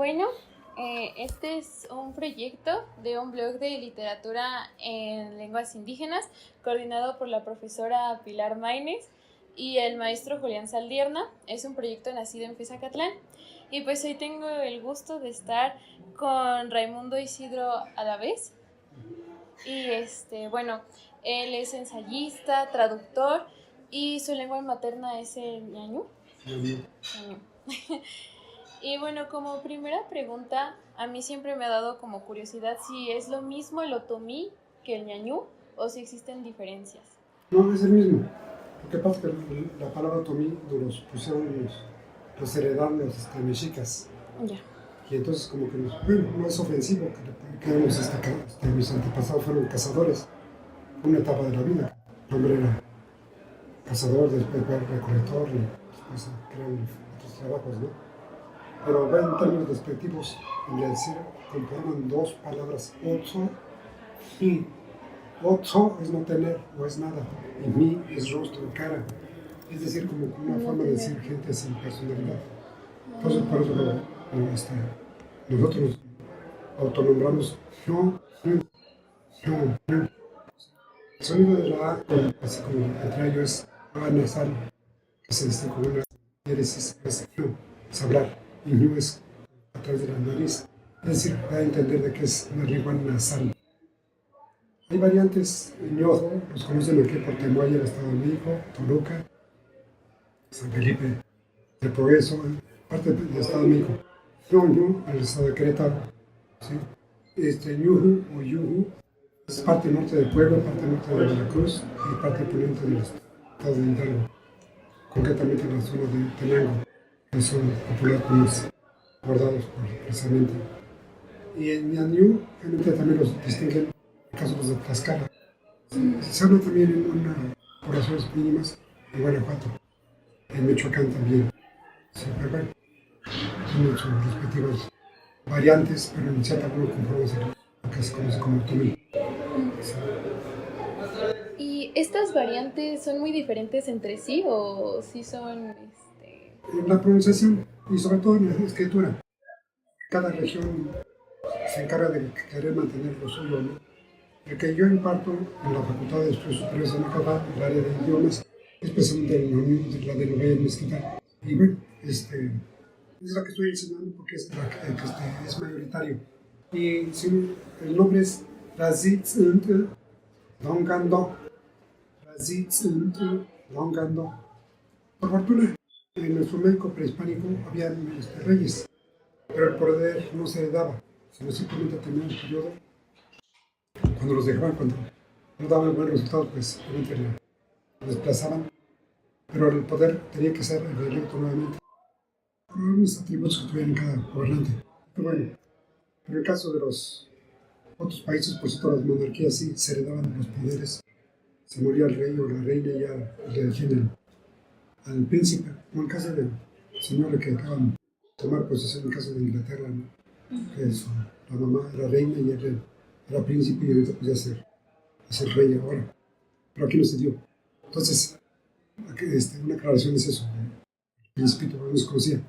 Bueno, este es un proyecto de un blog de literatura en lenguas indígenas, coordinado por la profesora Pilar Maínez y el maestro Julián Saldierna. Es un proyecto nacido en Fizacatlán. Y pues hoy tengo el gusto de estar con Raimundo Isidro Alavés. Y bueno, él es ensayista, traductor y su lengua materna es el ñañú. Ñañú. Y bueno, como primera pregunta, a mí siempre me ha dado como curiosidad si es lo mismo el otomí que el ñañú o si existen diferencias. No, es el mismo. Lo que pasa es que la palabra otomí nos pusieron los heredaron los mexicas. Ya. Y entonces como que bueno, no es ofensivo que mis antepasados fueron cazadores. Una etapa de la vida. El hombre era cazador, después recolector y después crearon otros trabajos, ¿no? Pero va en términos despectivos, en decir, conforman dos palabras, ocho y ocho es no tener o es nada, y mi es rostro, cara. Es decir, como una forma de decir gente sin personalidad. Entonces, por eso nosotros autonombramos no. El sonido de la A, así como entre ellos es A nasal, que se dice como una diéresis, es hablar, y ñu es a través de la nariz. Es decir, da a entender de que es una lengua nasal. Hay variantes en ñojo, los conocen aquí por Temoaya, el Estado de México, Toluca, San Felipe de Progreso, parte del Estado de México. Ñoño, el Estado de Querétaro. ¿Sí? Ñuju o Yuju es parte norte de Puebla, parte norte de Veracruz y parte poniente del Estado de Hidalgo, concretamente en la zona de Tenango, que son populares con los bordados precisamente. Y en ñañú, realmente también los distinguen en casos de Tlaxcala. Se habla también en unas poblaciones mínimas en Guanajuato, en Michoacán también. Sí, pero bueno, tienen sus respectivas variantes, pero en cierta forma conforman lo que se conoce como otomí. Sí. ¿Y estas variantes son muy diferentes entre sí o sí son En la pronunciación y sobre todo en la escritura, cada región se encarga de querer mantener lo suyo, ¿no? El que yo imparto en la Facultad de Estudios Superiores de Macapá, el área de idiomas, especialmente la de Novella Mezquita. Y bueno, es la que estoy enseñando porque es la que es mayoritario. Y sí, el nombre es Razitzunt Dongando. Razitzunt Dongando. Por fortuna, en nuestro México prehispánico había reyes, pero el poder no se heredaba, sino simplemente terminaba el periodo. Cuando los dejaban, cuando no daban buenos resultados, pues obviamente lo desplazaban, pero el poder tenía que ser reelecto nuevamente por los atributos que tuviera cada gobernante. Pero bueno, en el caso de los otros países, pues todas las monarquías sí se heredaban los poderes. Se moría el rey o la reina y ya le elegían al príncipe, como en el caso del señor que acaban de tomar posesión en el caso de Inglaterra, ¿no? Que es la mamá era reina y él era príncipe y ahorita podía ser rey ahora. Pero aquí no se dio. Entonces, una aclaración es eso. El principito no se conocía.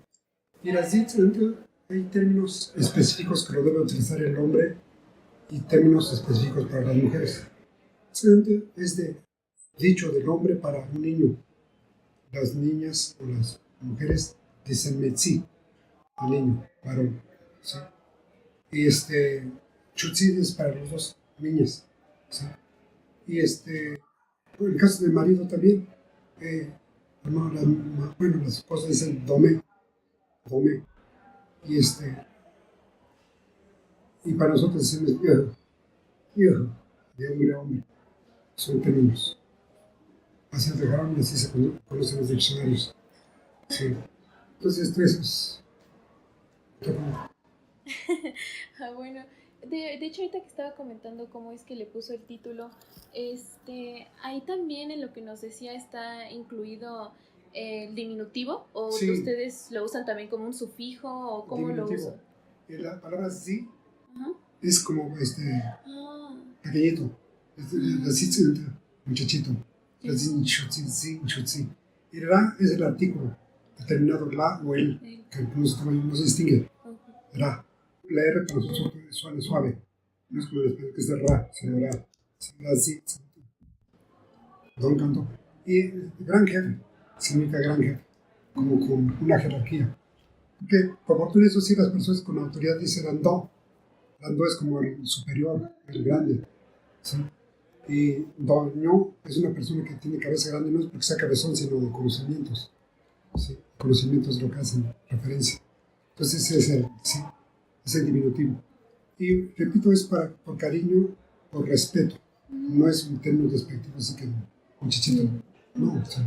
Y así hay términos específicos que lo debe utilizar el hombre y términos específicos para las mujeres. Es de dicho del hombre para un niño. Las niñas o las mujeres dicen metzi, el niño, varón. ¿Sí? Y chutzi es para los dos niñas. ¿Sí? Y en el caso de marido también, no, las cosas dicen dome, y y para nosotros decimos viejo, de hombre a hombre, son términos. Así se dejaron, así se conocen los diccionarios. Sí. Entonces, esto es. bueno, de hecho ahorita que estaba comentando cómo es que le puso el título, ahí también en lo que nos decía está incluido el diminutivo, o Sí. ¿Ustedes lo usan también como un sufijo o cómo Diminutivo. lo usan? La palabra sí Ajá. es como pequeñito, muchachito. Y la es el artículo determinado, la o el, que no se distingue. Ra. La R para nosotros suena suave. No es como el español que es de Ra, sino Ra. Ra, sí, don canto. Y gran jefe significa gran jefe, como con una jerarquía. Porque como tú eso sí, las personas con autoridad dicen Randó. Randó es como el superior, el grande. ¿Sí? Y Doño es una persona que tiene cabeza grande, no es porque sea cabezón, sino de conocimientos. ¿Sí? Conocimientos es lo que hacen referencia. Entonces ese es sí, es el diminutivo. Y repito, es por cariño, por respeto. No es un término despectivo, así que un chichito. No, o sea,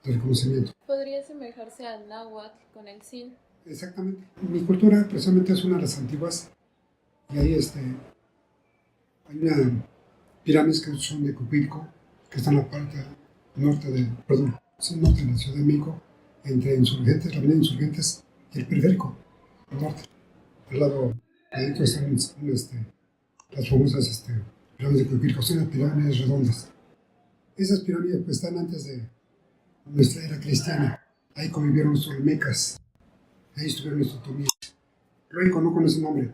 de reconocimiento. Podría asemejarse al náhuatl con el sin. Exactamente. Mi cultura precisamente es una de las antiguas y ahí hay una pirámides que son de Copilco, que está en la parte norte de, perdón, sí, norte de la Ciudad de México, entre Insurgentes, la avenida Insurgentes y el periférico, al norte. Al lado, adentro están las famosas pirámides de Copilco, son las pirámides redondas. Esas pirámides pues, están antes de nuestra era cristiana. Ahí convivieron los olmecas, ahí estuvieron los otomíes. Luego no con ese nombre,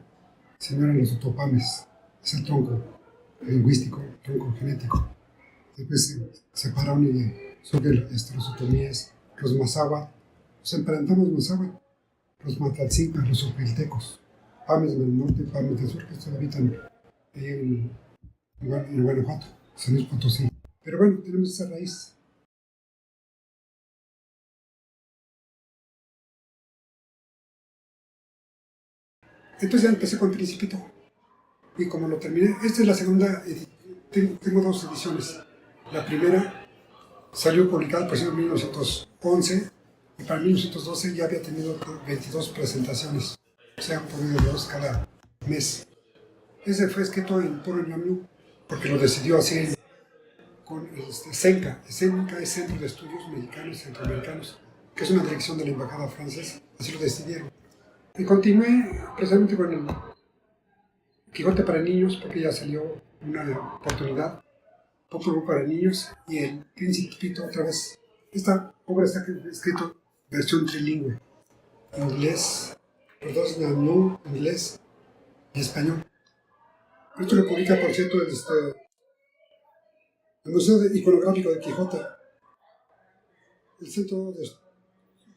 sino eran los otopames, es el tronco lingüístico, el tronco genético. Después se separaron y surgen los otomíes, los mazáhuatl, los emparentamos mazáhuatl, los mataltzipas, los opiltecos, pames del norte y pames del sur, que estos habitan ahí en Guanajuato, San Luis Potosí. Pero bueno, tenemos esa raíz. Entonces ya empecé con Principito. Y como lo terminé, esta es la segunda, tengo dos ediciones. La primera salió publicada por en 1911 y para 1912 ya había tenido 22 presentaciones, o sea, un promedio de 2 cada mes. Ese fue escrito en puro ñoño porque lo decidió así con CENCA. CENCA es Centro de Estudios Mexicanos y Centroamericanos, que es una dirección de la Embajada Francesa, así lo decidieron. Y continué precisamente con el Quijote para niños porque ya salió una oportunidad, Popurrí para niños y el Principito otra vez. Esta obra está escrita versión trilingüe, inglés, perdón, inglés y español. Esto lo publica, por cierto, el Museo Iconográfico de Quijote, el Centro de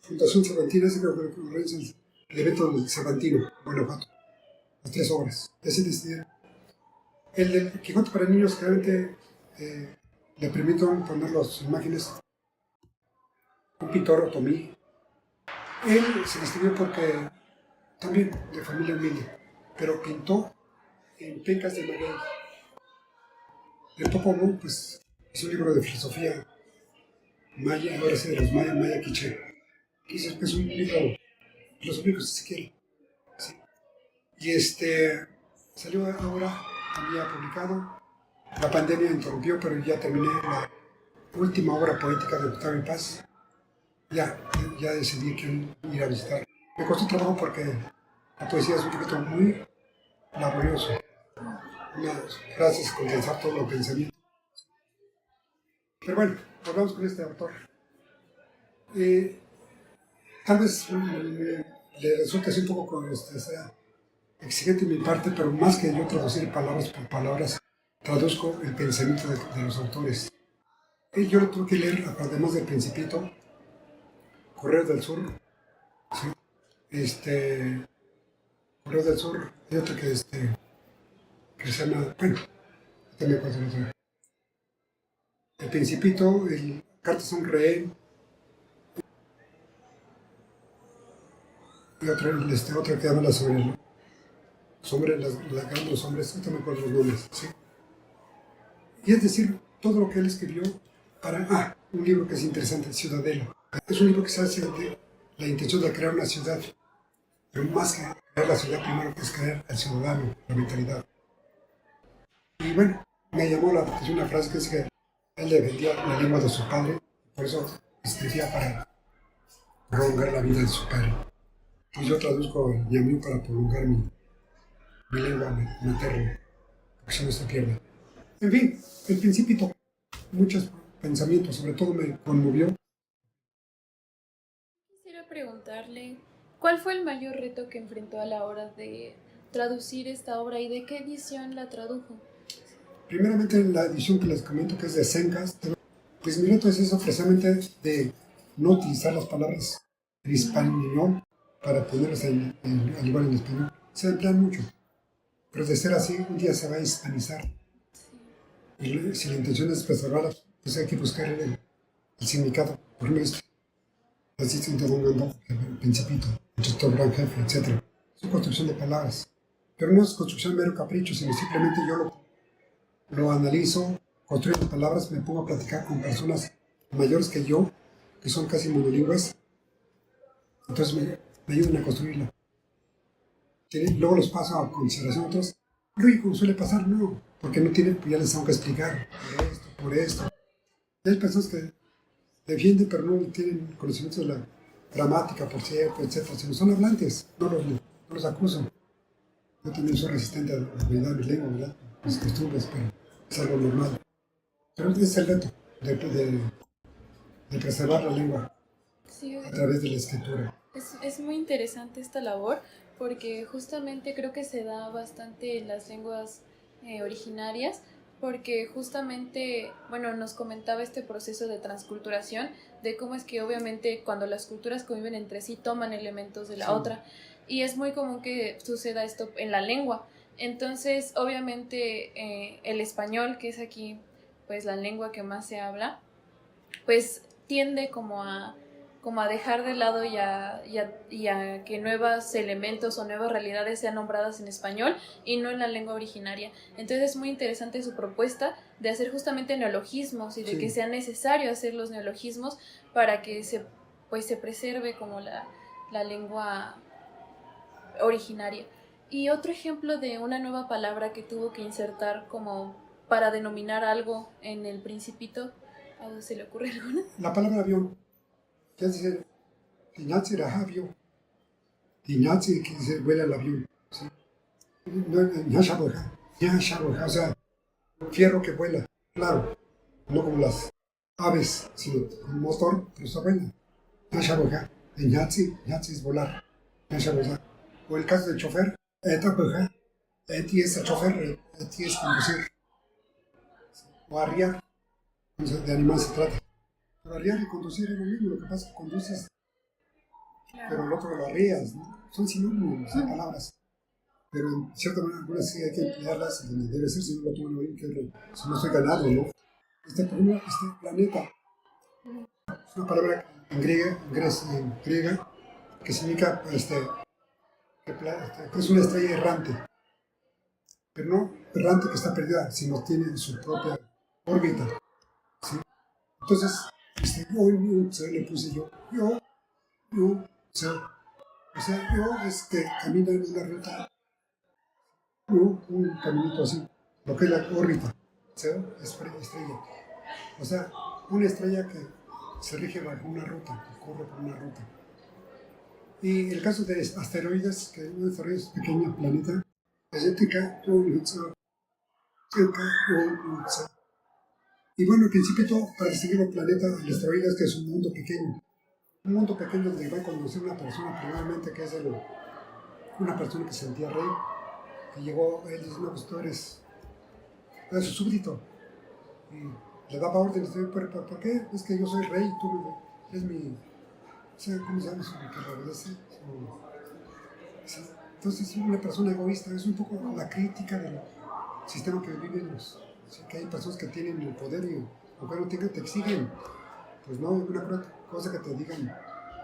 Fundación Cervantina, ese creo que organiza el evento Cervantino, Guanajuato, las 3 obras. Ese decidieron. El de Quijote para niños, realmente le permito poner las imágenes. Un pintor otomí. Él se distinguió porque también de familia humilde, pero pintó en pencas de maguey. El Popol Vuh, pues, es un libro de filosofía maya, ahora sí de los maya, maya quiché. Quizás es un libro filosófico si se quiere. ¿Sí? Y salió ahora, había publicado. La pandemia interrumpió, pero ya terminé la última obra poética de Octavio Paz. Ya decidí que ir a visitar. Me costó trabajo porque la poesía es un poquito muy laborioso. Unas frases condensar todo lo pensamiento. Pero bueno, volvamos con este autor. Tal vez le resulte así un poco sea exigente mi parte, pero más que yo traducir palabras por palabras, traduzco el pensamiento de los autores. Yo lo tuve que leer, además del Principito, Correo del Sur, ¿sí? Correo del Sur, hay otro que se llama, bueno, también puedo otro. El Principito, el Cartas a un Rehén, y otro que habla sobre la gran de los hombres, no me acuerdo los nombres, ¿sí? Y es decir, todo lo que él escribió para, un libro que es interesante, Ciudadela. Es un libro que se hace de la intención de crear una ciudad, pero más que crear la ciudad, primero que es crear al ciudadano, la mentalidad. Y bueno, me llamó la atención una frase que es que él defendía la lengua de su padre, por eso escribía para prolongar la vida de su padre. Y yo traduzco el ñamú para prolongar mi lengua materna, porque si no se pierde. En fin, el Principito, muchos pensamientos, sobre todo me conmovió. Quisiera preguntarle ¿Cuál fue el mayor reto que enfrentó a la hora de traducir esta obra y de qué edición la tradujo? Primeramente, en la edición que les comento, que es de Zencast, pues mi reto es eso, precisamente de no utilizar las palabras en español para ponerlas al igual en español. Se emplean mucho, pero de ser así, un día se va a hispanizar. Y si la intención es preservarlas, pues hay que buscar el significado. Por ejemplo, así se interrogando el principito, el gestor gran jefe, etc. Es una construcción de palabras. Pero no es construcción mero capricho, sino simplemente yo lo analizo, construyo palabras, me pongo a platicar con personas mayores que yo, que son casi monolingües, entonces me ayudan a construirla. Luego los paso a consideración a otros. Luego, como suele pasar, no, porque no tienen, pues ya les tengo que explicar por esto, por esto. Y hay personas que defienden, pero no tienen conocimientos de la gramática, por cierto, etc. Sino son hablantes, no los acuso. Yo también soy resistente a cuidar mi lengua, ¿verdad? Mis costumbres, pero es algo normal. Pero ese es el reto de preservar la lengua Sí, a través de la escritura. es muy interesante esta labor porque justamente creo que se da bastante en las lenguas originarias porque justamente, bueno, nos comentaba este proceso de transculturación, de cómo es que obviamente cuando las culturas conviven entre sí toman elementos de la otra y es muy común que suceda esto en la lengua. Entonces, obviamente, el español, que es aquí pues la lengua que más se habla, pues tiende como a dejar de lado y a que nuevos elementos o nuevas realidades sean nombradas en español y no en la lengua originaria. Entonces es muy interesante su propuesta de hacer justamente neologismos y de que sea necesario hacer los neologismos para que se preserve como la lengua originaria. Y otro ejemplo de una nueva palabra que tuvo que insertar como para denominar algo en el Principito, ¿a se le ocurre alguna? La palabra avión, que es decir, Tiñatzi era avión. Tiñatzi quiere decir vuela el avión. ¿Sí? O sea, fierro que vuela, claro, no como las aves, sino con motor, pero está buena. Tiñatzi es volar. O el caso del chofer, Eti es el chofer, Eti es conducir. O arriar, de animal se trata. Pero arriar y conducir es lo mismo, lo que pasa es que conduces, pero el otro lo arrías, ¿no? Son sinónimos de palabras. Pero en cierta manera, algunas sí hay que emplearlas donde debe ser, si no lo toman hoy, si no estoy ganado, ¿no? Este planeta es una palabra en griega que significa que es una estrella errante, pero no errante que está perdida, sino tiene su propia órbita. ¿Sí? Entonces, le puse yo, o sea, yo es que camina en una ruta, un caminito así, lo que es la órbita, estrella. O sea, una estrella que se rige bajo una ruta, que corre por una ruta. Y el caso de asteroides, que un asteroide es un pequeño planeta, y bueno, al principio, para distinguir un planeta, el asteroide es que es un mundo pequeño. Un mundo pequeño donde va a conocer una persona, primeramente, que es una persona que se sentía rey, que llegó, él dice, no, pues tú eres su súbdito. Y le daba órdenes, ¿por qué? Es que yo soy rey, tú eres mi, ¿cómo se llama eso? Que lo obedece. Entonces es una persona egoísta, es un poco la crítica del sistema que vivimos. ¿Sí? Que hay personas que tienen el poder y aunque no tengan, te exigen. Pues no, una cosa que te digan,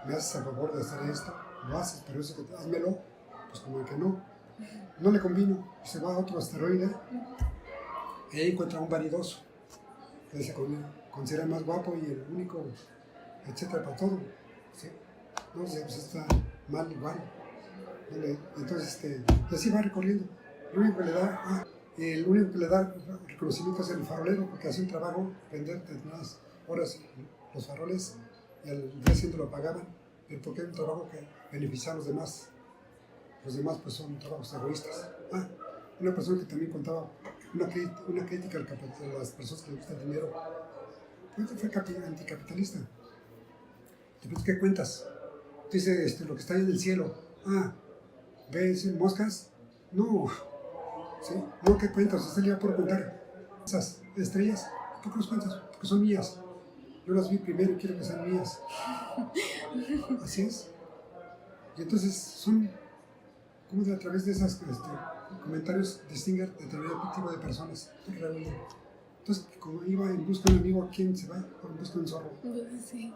me haces a favor de hacer esto, lo haces, pero eso que házmelo, pues como que no le convino. Se va a otro asteroide y ahí encuentra a un vanidoso, que se considera más guapo y el único, etcétera, para todo. ¿Sí? No, pues está mal igual. Entonces, y así va recorriendo. El único que le da reconocimiento es el farolero, porque hace un trabajo, vender determinadas horas los faroles, y al día siguiente lo pagaban, porque es un trabajo que beneficia a los demás. Los demás pues son trabajos egoístas. Una persona que también contaba una crítica a las personas que les gusta el dinero. Pues fue anticapitalista. Entonces, ¿qué cuentas? Dice, lo que está ahí en el cielo. Ah, ¿ves moscas? No. ¿Sí? No, ¿qué cuentas? Usted le iba por contar esas estrellas. ¿Por qué los cuentas? Porque son mías. Yo las vi primero y quiero que sean mías. Así es. Y entonces son, como a través de esos comentarios, distinguen de través del tipo de personas. Entonces, como iba en busca de un amigo, ¿a quién se va? En busca de un zorro. Sí.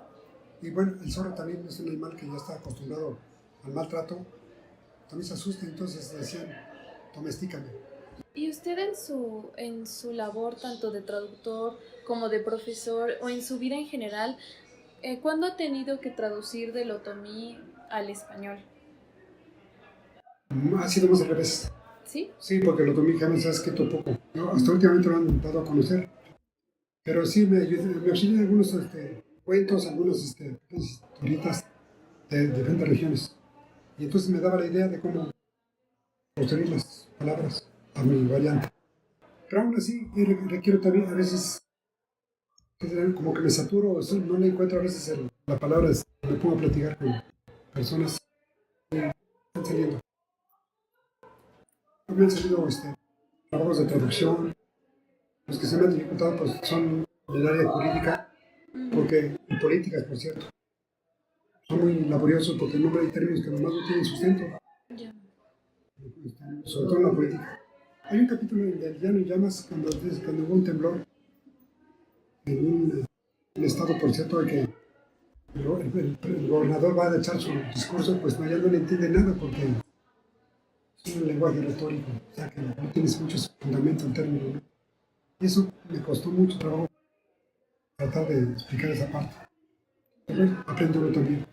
Y bueno, el zorro también es un animal que ya está acostumbrado al maltrato. También se asusta, entonces decían, domestícame. ¿Y usted en su labor, tanto de traductor como de profesor, o en su vida en general, cuándo ha tenido que traducir del otomí al español? Ha sido más al revés. ¿Sí? Sí, porque el otomí jamás se ha escrito poco. ¿No? Hasta últimamente lo han dado a conocer. Pero sí me auxilian algunos cuentos, algunas historietas de diferentes regiones. Y entonces me daba la idea de cómo construir las palabras a mi variante. Pero aún así, requiero también a veces, como que me saturo, no le encuentro a veces la palabra, me pongo a platicar con personas que están saliendo. Me han salido trabajos de traducción, los que se me han dificultado pues, son del área jurídica, porque, y políticas, por cierto. Son muy laboriosos porque el nombre hay términos que nomás no tienen sustento, sobre todo en la política. Hay un capítulo del Llano y Llamas cuando hubo un temblor en un estado, por cierto, de que el gobernador va a echar su discurso, pues no, ya no le entiende nada porque es un lenguaje retórico, o sea que no tienes mucho fundamento en términos, ¿no? Y eso me costó mucho trabajo tratar de explicar esa parte. Pero bueno, aprendo uno también.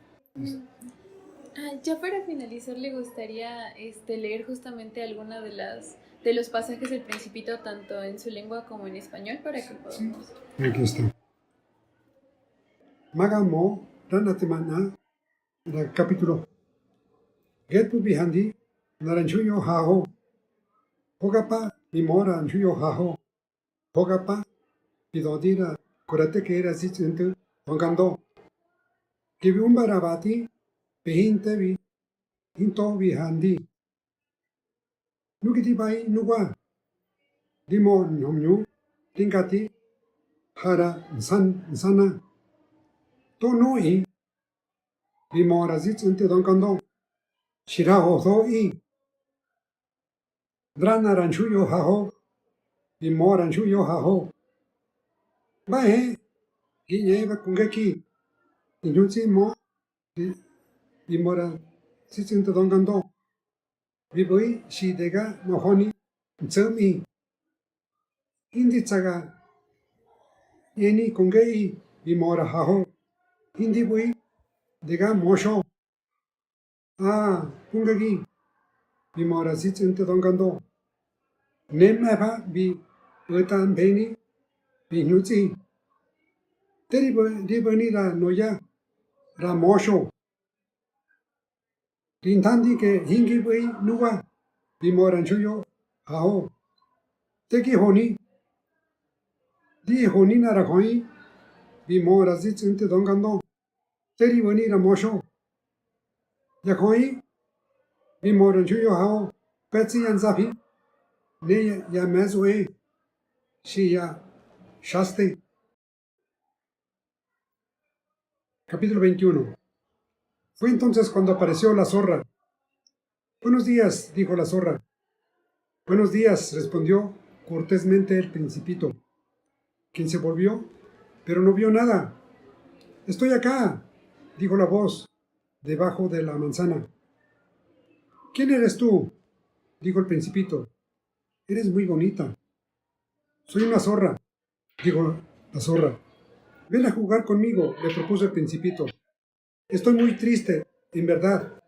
Ya para finalizar, ¿le gustaría leer justamente alguna de los pasajes del Principito, tanto en su lengua como en español, para que podamos? Sí, aquí está. Magamo, Ranatemana, capítulo. Getpu Bihandi, Naranchuyo Haho, Hogapa, Mimora, Anchuyo Haho, Hogapa, Pidodira, Kurate que era así, Tongando, Kibiumbarabati, Behinte, Hinto Bihandi, Nukitibai, Nuwa, Dimo Nomyu, Tingati, Hara, Sana, Tonoi, Bimora Zitsunte Donkando, Shiraho Thoi, Drana Ranchuyo Haho, Bimora Ranchuyo Haho, Bae, Guineva Kungeki, Inuzi Mo, Bimora Zitsunte Donkando, Bibui, Shidega, Mohoni, Tsumi, Inditsaga, Yeni Kungei, Bimora Haho, Indibui, Dega Mosho, Kungeki, Bimora Zitsunte Donkando, Nemapa bi Utan Beni, Binuzi, Deribani la Noya, Ramosho, Tintandi que Hingibui Nuwa, Bimoranchuyo, Hao, Teki Honi, Di Honi Narakoi, Bimorazit Inte Dongando, Deribani Ramosho, Yakoi, Bimoranchuyo Hao, Petsi and Zapi, Ne Yamazue, Shia, Shaste. Capítulo 21. Fue entonces cuando apareció la zorra. Buenos días, dijo la zorra. Buenos días, respondió cortésmente el Principito, quien se volvió, pero no vio nada. Estoy acá, dijo la voz, debajo de la manzana. ¿Quién eres tú? Dijo el Principito. Eres muy bonita. Soy una zorra, dijo la zorra. Ven a jugar conmigo, le propuso el Principito. Estoy muy triste, en verdad.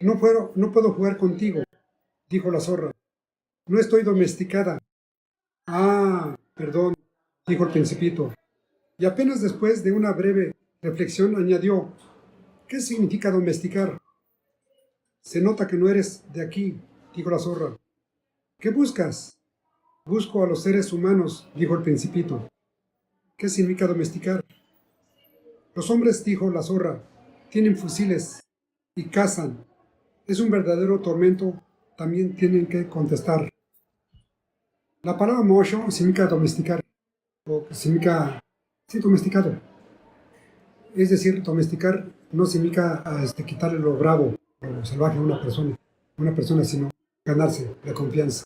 No puedo jugar contigo, dijo la zorra. No estoy domesticada. Perdón, dijo el Principito. Y apenas después de una breve reflexión añadió, ¿qué significa domesticar? Se nota que no eres de aquí, dijo la zorra. ¿Qué buscas? Busco a los seres humanos, dijo el Principito. ¿Qué significa domesticar? Los hombres, dijo la zorra, tienen fusiles y cazan. Es un verdadero tormento, también tienen que contestar. La palabra mocho significa domesticar, o significa, sí, domesticado. Es decir, domesticar no significa quitarle lo bravo, lo salvaje a una persona, sino ganarse la confianza.